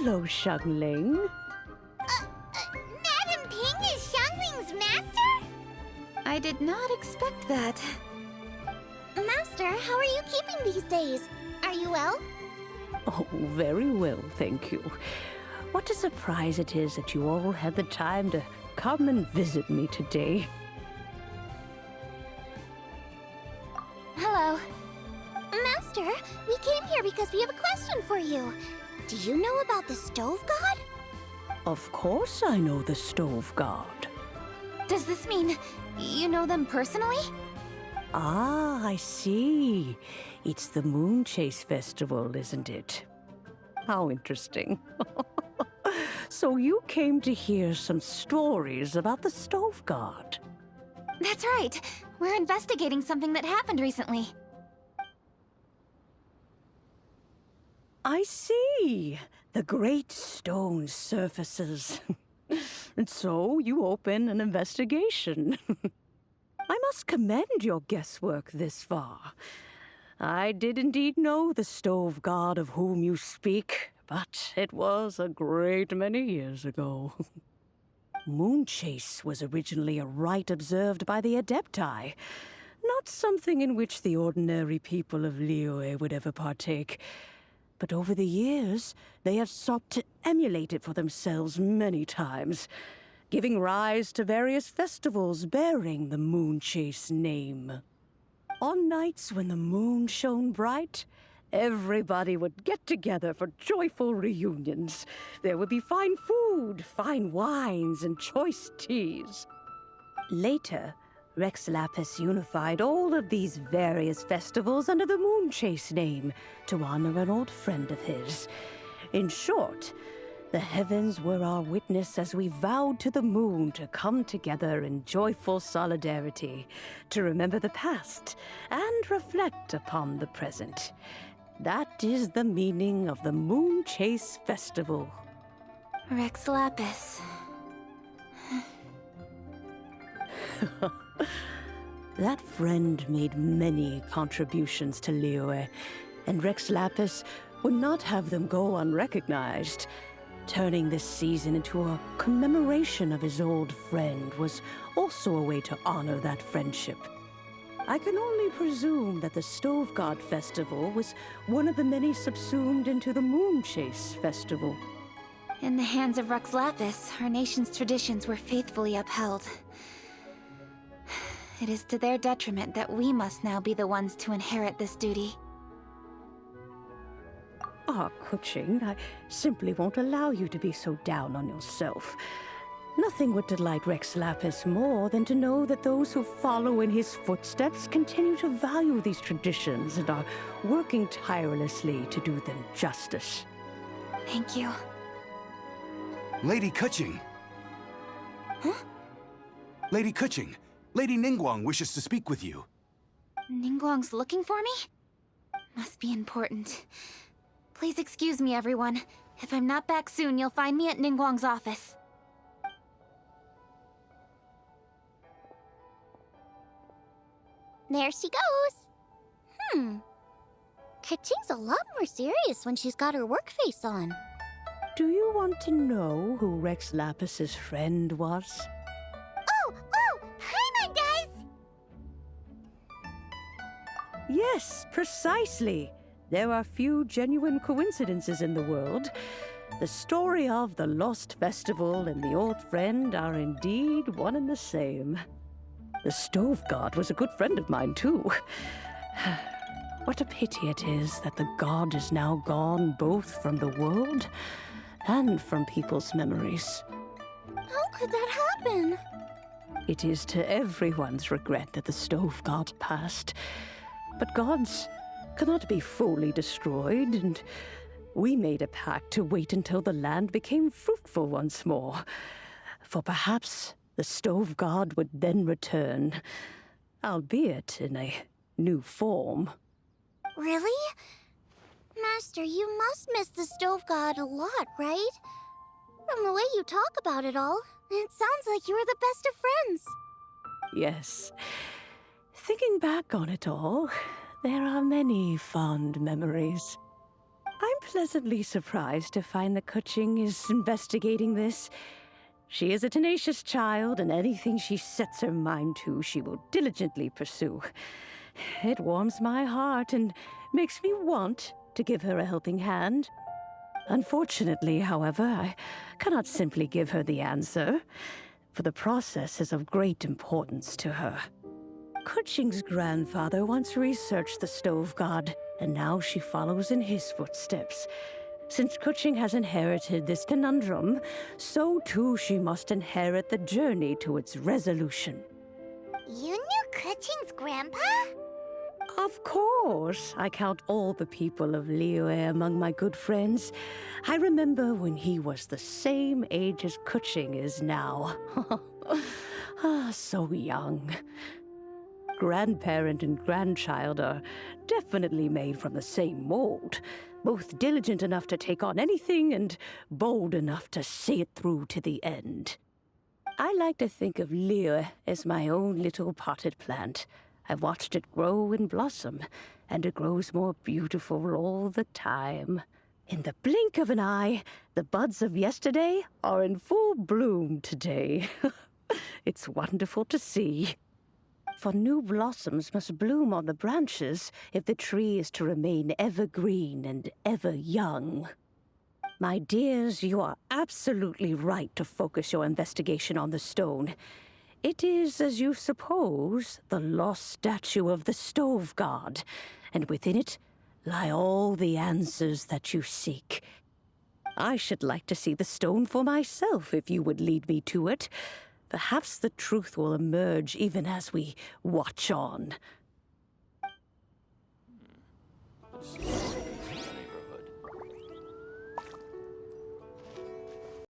Hello, Xiangling. Madam Ping is Xiangling's master? I did not expect that. Master, how are you keeping these days? Are you well? Oh, very well, thank you. What a surprise it is that you all had the time to come and visit me today. Hello. Master, we came here because we have a question for you. Do you know about the Stove God? Of course I know the Stove God. Does this mean you know them personally? Ah, I see. It's the Moon Chase Festival, isn't it? How interesting. So you came to hear some stories about the Stove God. That's right. We're investigating something that happened recently. I see. The great stone surfaces. And so you open an investigation. I must commend your guesswork this far. I did indeed know the Stove God of whom you speak, but it was a great many years ago. Moon Chase was originally a rite observed by the Adepti, not something in which the ordinary people of Liyue would ever partake. But over the years, they have sought to emulate it for themselves many times, giving rise to various festivals bearing the Moon Chase name. On nights when the moon shone bright, everybody would get together for joyful reunions. There would be fine food, fine wines, and choice teas. Later, Rex Lapis unified all of these various festivals under the Moon Chase name to honor an old friend of his. In short, the heavens were our witness as we vowed to the moon to come together in joyful solidarity, to remember the past and reflect upon the present. That is the meaning of the Moon Chase Festival. Rex Lapis. That friend made many contributions to Liyue, and Rex Lapis would not have them go unrecognized. Turning this season into a commemoration of his old friend was also a way to honor that friendship. I can only presume that the Stove God Festival was one of the many subsumed into the Moon Chase Festival. In the hands of Rex Lapis, our nation's traditions were faithfully upheld. It is to their detriment that we must now be the ones to inherit this duty. Ah, KEQING, I simply won't allow you to be so down on yourself. Nothing would delight Rex Lapis more than to know that those who follow in his footsteps continue to value these traditions and are working tirelessly to do them justice. Thank you. Lady KEQING! Huh? Lady KEQING! Lady Ningguang wishes to speak with you. Ningguang's looking for me? Must be important. Please excuse me, everyone. If I'm not back soon, you'll find me at Ningguang's office. There she goes. KEQING's a lot more serious when she's got her work face on. Do you want to know who Rex Lapis's friend was? Oh! Hi, my guys! Yes, precisely. There are few genuine coincidences in the world. The story of the Lost Festival and the old friend are indeed one and the same. The Stove God was a good friend of mine, too. What a pity it is that the god is now gone both from the world and from people's memories. How could that happen? It is to everyone's regret that the Stove God passed. But gods cannot be fully destroyed, and we made a pact to wait until the land became fruitful once more. For perhaps the Stove God would then return, albeit in a new form. Really? Master, you must miss the Stove God a lot, right? From the way you talk about it all, it sounds like you were the best of friends. Yes. Thinking back on it all, there are many fond memories. I'm pleasantly surprised to find that Kuching is investigating this. She is a tenacious child, and anything she sets her mind to, she will diligently pursue. It warms my heart and makes me want to give her a helping hand. Unfortunately, however, I cannot simply give her the answer, for the process is of great importance to her. Kuching's grandfather once researched the stove god, and now she follows in his footsteps. Since Kuching has inherited this conundrum, so too she must inherit the journey to its resolution. You knew Kuching's grandpa? Of course, I count all the people of Liyue among my good friends. I remember when he was the same age as Kuching is now. So young. Grandparent and grandchild are definitely made from the same mold, both diligent enough to take on anything and bold enough to see it through to the end. I like to think of Liyue as my own little potted plant. I've watched it grow and blossom, and it grows more beautiful all the time. In the blink of an eye, the buds of yesterday are in full bloom today. It's wonderful to see. For new blossoms must bloom on the branches if the tree is to remain evergreen and ever young. My dears, you are absolutely right to focus your investigation on the stone. It is, as you suppose, the lost statue of the stove god, and within it lie all the answers that you seek. I should like to see the stone for myself if you would lead me to it. Perhaps the truth will emerge even as we watch on.